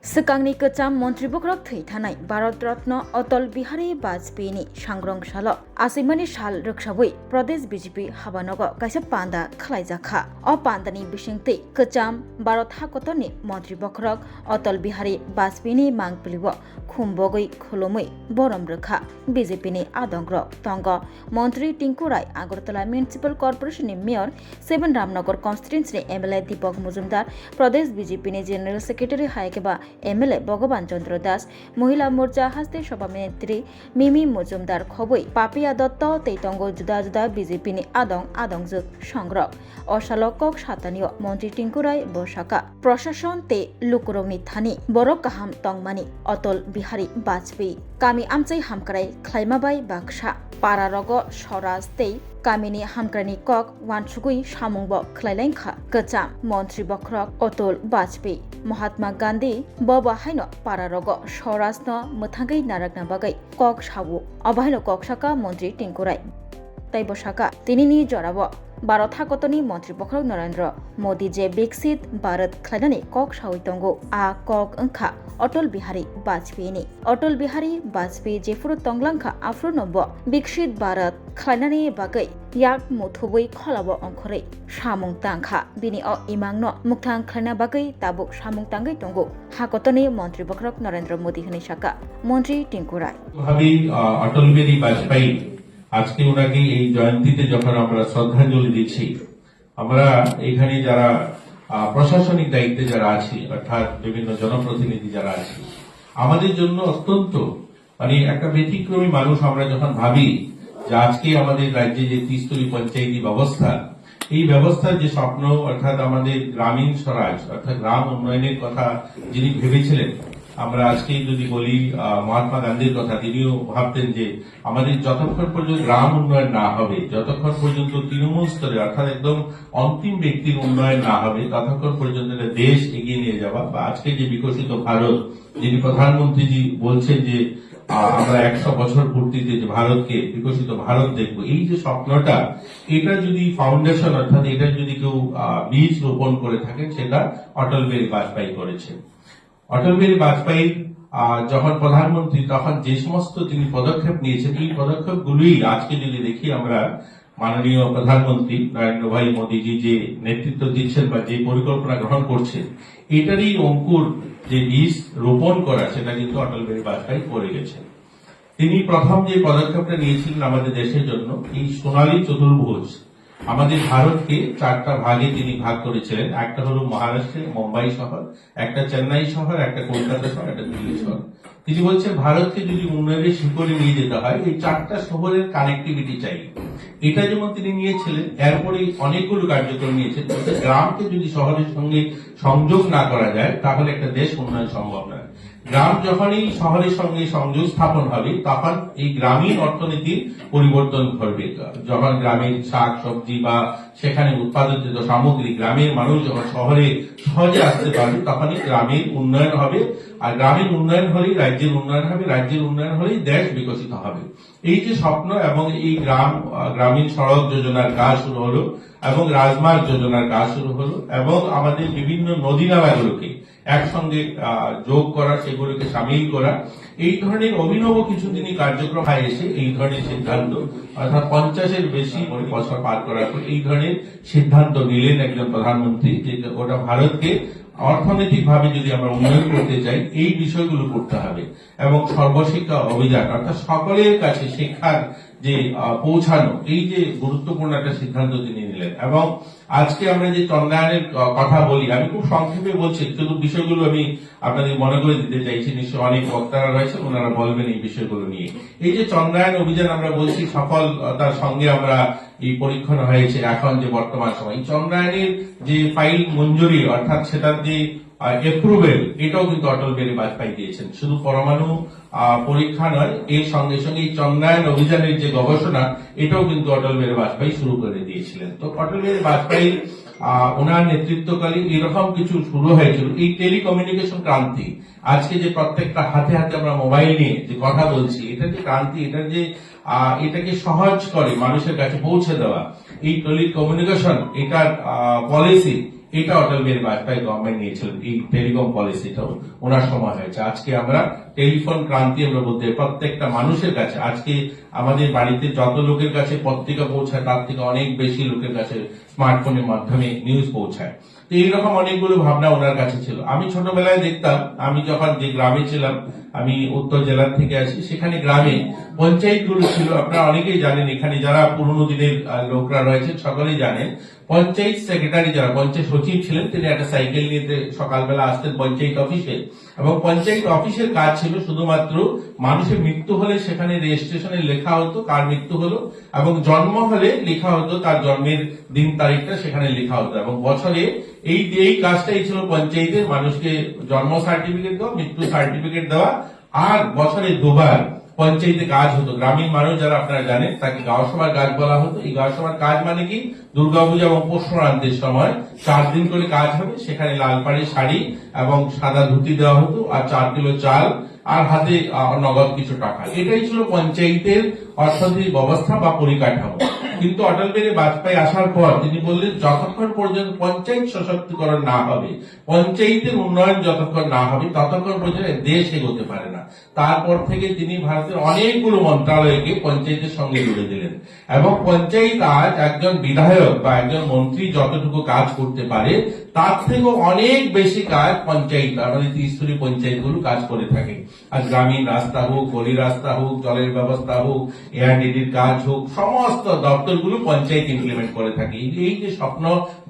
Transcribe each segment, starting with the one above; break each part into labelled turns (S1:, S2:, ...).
S1: सिगांनि गोजाम मन्त्रि बख्रक थैथानाय भारत रत्न अटल बिहारी वाजपेयीनि सांग्रांसाल आसिमानि साल रोखसाबै प्रदेश बीजेपी हाबानग काइसा पान्दा खालायजाखा अ पान्दानि बिसिंतै गोजाम भारत हाकतनि मन्त्रि बख्रक अटल बिहारी वाजपेयीनि मांगपिलिव खुम्बगै खुलुमै बरम रोखा बीजेपीनि आदंग्र तंग मन्त्रि टिंकु राय आगरतला म्युनिसिपल कर्पोरेशननि मेयर 7 रामनगर कन्स्टिट्युएन्सिनि एमएलए दीपक मुजुमदार प्रदेश बीजेपीनि जेनेरेल सेक्रेटारि हायकेबा एमएलए भगवान चंद्र दास महिला मोर्चा हास्ते सभानेत्री मिमी मुजुमदार खबै पापिया दत्त तैतंग जुदा जुदा बीजेपीनि आदंजुक संग्रह अशालকক सातानिय मन्त्रि टिंकु राय बसाका प्रशासन ते लुकुरंनि थानी बरक काहाम तंगमानि अटल बिहारी वाजपेयी कामी आमचै हामक्राय ख्लाइमाबाय बाक्सा पारारग स्वराज तै कामिनी हामक्रानि कक वानसुगुई सामुंग ख्लाइलाइखा गोजाम मन्त्रि बख्रक अटल वाजपेयी महात्मा गांधी बबाहायन पारारग स्वराजन मोथांगै नारकना बागै कक सावु अबाहायन ककसाका मन्त्रि टिंकु राय तै बसाका तिनिनि जराब भारत हाकतनि मन्त्रि बख्रक नरेंद्र मोदी जे विकसित भारत ख्लाइनानै कक सावै तंगौ आ कक अंखा अटल बिहारी वाजपेयी जेफुर तंग्लांखा आफ्रो नब विकसित भारत ख्लाइनानै बागै याक मुथुबै खलाब अंखरै सामुं तांखा बिनि इमांनो मुक्तां ख्लाइना बागै ताबुक सामुं तांगै तंगौ हाकतनि मन्त्रि बख्रक नरेंद्र मोदी हनि साका मन्त्रि टिंकु राय
S2: अटल बिहारी वाजपेयी আজকে ওনাকে এই জয়ন্তীতে যখন আমরা শ্রদ্ধাঞ্জলি দিচ্ছি আমরা এখানে যারা প্রশাসনিক দায়িত্বে যারা আছি অর্থাৎ বিভিন্ন জনপ্রতিনিধি যারা আছি আমাদের জন্য অত্যন্ত একটা ব্যতিক্রমী মানুষ আমরা যখন ভাবি যে আজকে আমাদের রাজ্যে যে ত্রিস্তরী পঞ্চায়েতি ব্যবস্থা এই ব্যবস্থার যে স্বপ্ন অর্থাৎ আমাদের গ্রামীণ স্বরাজ অর্থাৎ গ্রাম উন্নয়নের কথা যিনি ভেবেছিলেন আমরা আজকে যদি বলি মহাত্মা গান্ধীর কথা তিনিও ভাবতেন যে আমাদের যতক্ষণ পর্যন্ত গ্রাম উন্নয়ন না হবে যতক্ষণ পর্যন্ত তৃণমূল স্তরে অর্থাৎ একদম অন্তিম ব্যক্তির উন্নয়ন না হবে ততক্ষণ পর্যন্ত দেশ এগিয়ে নিয়ে যাওয়া বা আজকে যে বিকশিত ভারত যিনি প্রধানমন্ত্রীজি বলছেন যে আমরা 100 বছর পূর্তিতে যে ভারতকে বিকশিত ভারত দেখব এই যে স্বপ্নটা এটা যদি ফাউন্ডেশন অর্থাৎ এটা যদি কেউ বীজ রোপণ করে থাকেন সেটা অটল বিহারী বাজপেয়ী করেছেন অটল বিহারী বাজপেয়ী যখন প্রধানমন্ত্রী তখন যে সমস্ত তিনি পদক্ষেপ নিয়েছেন এই পদক্ষেপগুলি আজকে যদি দেখি আমরা মাননীয় প্রধানমন্ত্রী নরেন্দ্র ভাই মোদীজি যে নেতৃত্ব দিচ্ছেন বা যে পরিকল্পনা গ্রহণ করছেন এটারই অঙ্কুর যে বীজ রোপণ করা সেটা কিন্তু অটল বিহারী বাজপেয়ী করে গেছেন তিনি প্রথম যে পদক্ষেপটা নিয়েছিলেন আমাদের দেশের জন্য এই সোনালী চতুর্ভুজ আমাদের ভারতকে 4টা ভাগে তিনি ভাগ করেছিলেন একটা হলো মহারাষ্ট্রের মুম্বাই শহর একটা চেন্নাই শহর একটা কলকাতা শহর একটা দিল্লি শহর তিনি বলছেন ভারতকে যদি উন্নয়নের শিখরে নিয়ে যেতে হয় এই 4টা শহরের কানেক্টিভিটি চাই এটা যেমন তিনি নিয়েছিলেন এরপরে অনেকগুলো কার্যক্রম নিয়েছেন গ্রামকে যদি শহরের সঙ্গে সংযোগ না করা যায় তাহলে একটা দেশ উন্নয়ন সম্ভব নয় গ্রাম যখনই শহরের সঙ্গে সংযোগ স্থাপন হবে তখন এই গ্রামীণ অর্থনীতির পরিবর্তন ঘটবে যখন গ্রামের শাক সবজি বা সেখানে উৎপাদিত সামগ্রী গ্রামের মানুষ যখন শহরে সহজে আসতে পারবে তখনই গ্রামের উন্নয়ন হবে আর গ্রামীণ উন্নয়ন হলেই রাজ্যের উন্নয়ন হবে রাজ্যের উন্নয়ন হলেই দেশ বিকশিত হবে এই যে স্বপ্ন এবং এই গ্রামীণ সড়ক যোজনার কাজ শুরু হলো এবং রাজমার্গ যোজনার কাজ শুরু হলো এবং আমাদের বিভিন্ন নদী নালাগুলোকে একসঙ্গে যোগ করা সেগুলোকে সামিল করা এই ধরনের অভিনব কিছু তিনি কার্যক্রম এসে এই ধরনের সিদ্ধান্ত অর্থাৎ 50-এর বেশি বছর পার করার পর এই ধরনের সিদ্ধান্ত নিলেন একজন প্রধানমন্ত্রী যে ওটা ভারতকে অর্থনৈতিক ভাবে যদি আমরা উন্নয়ন করতে চাই এই বিষয়গুলো করতে হবে এবং সর্বশিক্ষা অভিযান অর্থাৎ সকলের কাছে শিক্ষার যে পৌঁছানো এই যে গুরুত্বপূর্ণ একটা সিদ্ধান্ত তিনি নিলেন এবং আজকে আমরা যে চন্দ্রায়নের কথা বলি আমি খুব সংক্ষেপে বলছি শুধু বিষয়গুলো আমি আপনাদের মনে করে দিতে চাইছি নিশ্চয় অনেক বক্তারা রয়েছে ওনারা বলবেন এই বিষয়গুলো নিয়ে এই যে চন্দ্রায়ন অভিযান আমরা বলছি সফলতার সঙ্গে আমরা এই পরীক্ষণ হয়েছে এখন যে বর্তমান সময় চন্দ্রায়নের যে ফাইল মঞ্জুরি অর্থাৎ সেটার যে এপ্রুভেল এটাও কিন্তু অটল বিহারী বাজপেয়ী দিয়েছেন শুধু পরমাণু পরীক্ষা নয় এর সঙ্গে সঙ্গে এই চন্দ্রায়ন অভিযানের যে গবেষণা এটাও কিন্তু অটল বিহারী বাজপেয়ী শুরু করে দিয়েছিলেন তো অটল বিহারী বাজপেয়ী ওনার নেতৃত্বকালে এরকম কিছু শুরু হয়েছিল এই টেলিকমিউনিকেশন ক্রান্তি আজকে যে প্রত্যেকটা হাতে হাতে আমরা মোবাইল নিয়ে যে কথা বলছি এটা যে ক্রান্তি এটার যে এটাকে সহজ করে মানুষের কাছে পৌঁছে দেওয়া এই টেলিকমিউনিকেশন এটার পলিসি এটা অটল বিহারী বাজপেয়ী গভর্নমেন্ট নিয়েছিলেন। এই টেলিকম পলিসিটাও ওনার সময় হয়েছে। আজকে আমরা টেলিফোন ক্রান্তি আমরা বলতে প্রত্যেকটা মানুষের কাছে, আজকে আমাদের বাড়িতে যত লোকের কাছে পত্রিকা পৌঁছায় তার থেকে অনেক বেশি লোকের কাছে স্মার্টফোনের মাধ্যমে নিউজ পৌঁছায়। তো এইরকম অনেকগুলো ভাবনা ওনার কাছে ছিল। আমি ছোটবেলায় দেখতাম, আমি যখন যে গ্রামে ছিলাম, আমি উত্তর জেলার থেকে আসি, সেখানে গ্রামে পঞ্চায়েত গুলো ছিল। আপনারা অনেকেই জানেন, এখানে যারা পুরনো দিনের লোকরা রয়েছেন সকলেই জানেন, পঞ্চায়েত সেক্রেটারি যারা পঞ্চায়েত সচিব ছিলেন, তিনি একটা সাইকেল নিয়ে সকালবেলা আসতেন পঞ্চায়েত অফিসে, এবং পঞ্চায়েত অফিসের কাজ ছিল শুধুমাত্র মানুষের মৃত্যু হলে সেখানে রেজিস্ট্রেশনে লেখা হতো কার মৃত্যু হলো, এবং জন্ম হলে লেখা হতো তার জন্মের দিন তারিখটা সেখানে লেখা হতো, এবং বছরে এই কাজটাই ছিল পঞ্চায়েতের, মানুষকে জন্ম সার্টিফিকেট দেওয়া, মৃত্যু সার্টিফিকেট দেওয়া, আর বছরে দুবার পঞ্চায়েতে কাজ হতো। গ্রামীণ মানুষ যারা আপনারা জানেন তাকে গাঁও সভার কাজ বলা হতো। এই গাঁও সভার কাজ মানে কি, দুর্গাপূজা এবং পৌষ সংক্রান্তির সময় 4 দিন করে কাজ হবে। সেখানে লাল পাড়ের শাড়ি এবং সাদা ধুতি দেওয়া হতো, আর 4 কিলো চাল, আর হাতে নগদ কিছু টাকা। এটাই ছিল পঞ্চায়েতের অর্থনৈতিক ব্যবস্থা বা পরিকাঠামো। কিন্তু অটল বিহারী বাজপেয়ী আসার পর তিনি বললেন, যতক্ষণ পর্যন্ত পঞ্চায়েত সশক্তিকরণ না হবে, পঞ্চায়েতের উন্নয়ন যতক্ষণ না হবে, ততক্ষণ পর্যন্ত দেশ এগোতে পারে না। তারপর থেকে তিনি ভারতের অনেকগুলো মন্ত্রণালয়কে পঞ্চায়েতের সঙ্গে জুড়ে দিলেন, এবং পঞ্চায়েত আজ একজন বিধায়ক বা একজন মন্ত্রী যতটুকু কাজ করতে পারে তার থেকেও অনেক বেশি কাজ পঞ্চায়েত, আমাদের ত্রিস্তরীয় পঞ্চায়েতগুলো কাজ করে থাকে। আজ গ্রামীণ রাস্তা হোক, গলি রাস্তা হোক, জলের ব্যবস্থা হোক, এআরডিডির কাজ হোক, সমস্ত দপ্তরগুলো পঞ্চায়েত ইমপ্লিমেন্ট করে থাকে। এই যে স্বপ্ন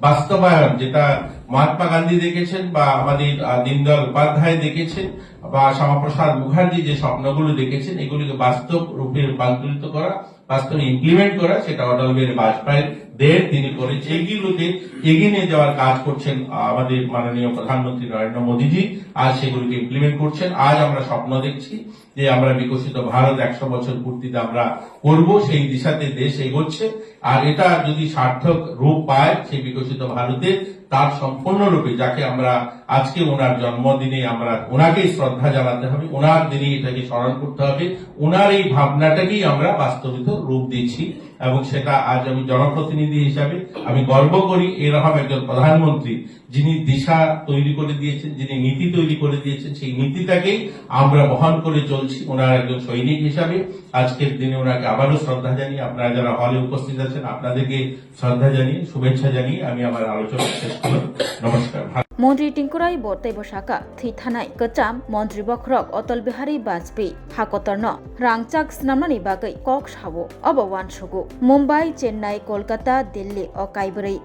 S2: বাস্তবায়ন, যেটা মহাত্মা গান্ধী দেখেছেন বা আমাদের দীনদয়াল উপাধ্যায় দেখেছেন বা শ্যামাপ্রসাদ মুখার্জি যে স্বপ্নগুলো দেখেছেন, এগুলিকে বাস্তব রূপে রূপান্তরিত করা, বাস্তবে ইমপ্লিমেন্ট করা, সেটা অটল বিহারী বাজপেয়ীর দেশ তিনি করেছেন। এইগুলোকে এগিয়ে নিয়ে যাওয়ার কাজ করছেন আমাদের মাননীয় প্রধানমন্ত্রী নরেন্দ্র মোদীজি। আজ সেগুলিকে ইমপ্লিমেন্ট করছেন। আজ আমরা স্বপ্ন দেখছি যে আমরা বিকশিত ভারত 100 বছর পূর্তিতে আমরা করব, সেই দিশাতে দেশ এগোচ্ছে। আর এটা যদি সার্থক রূপ পায় সেই বিকশিত ভারতে, তার সম্পূর্ণরূপে যাকে আমরা আজকে ওনার জন্মদিনে আমরা ওনাকেই শ্রদ্ধা জানাতে হবে, ওনার দিনে এটাকে স্মরণ করতে হবে, ওনার এই ভাবনাটাকেই আমরা বাস্তবিত রূপ দিচ্ছি। এবং সেটা আজ আমি জনপ্রতিনিধি হিসাবে আমি গর্ব করি, এরকম একজন প্রধানমন্ত্রী যিনি দিশা তৈরি করে দিয়েছেন, যিনি নীতি তৈরি করে দিয়েছেন, সেই নীতিটাকেই আমরা বহন করে চলছি। ওনার একজন সৈনিক হিসাবে আজকের দিনে ওনাকে আবারও শ্রদ্ধা জানিয়ে, আপনারা যারা হলে উপস্থিত আছেন আপনাদেরকে শ্রদ্ধা জানিয়ে, শুভেচ্ছা জানিয়ে আমি আমার আলোচনা শেষ করলাম। নমস্কার।
S1: মন্ত্রী টিঙ্কুরাই বর্তাই বসাকা थै थानाय गोजाम मन्त्रि बख्रक अटल बिहारी वाजपेयी हाकतर्न रांचाक स्नामनानि बागै कक साबो अब वानसुगु मुम्बाइ चेन्नाइ कलकाता दिल्ली अ काइबरै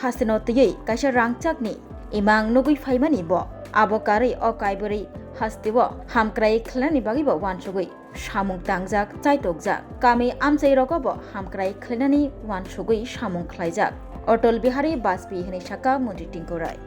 S1: हासिनतयै काइसा रांचाकनि इमां नुगै फाइमानि ब आबकारै अ काइबरै हास्तिव हामक्राय खलानि बागै ब वानसुगै सामुं तांजाक चाइटकजाक कामे आमचाइ रगब हामक्राय खलानि वानसुगै सामुं खलाइजाक अटल बिहारी वाजपेयी हनै साका मन्त्रि टिंकुराय।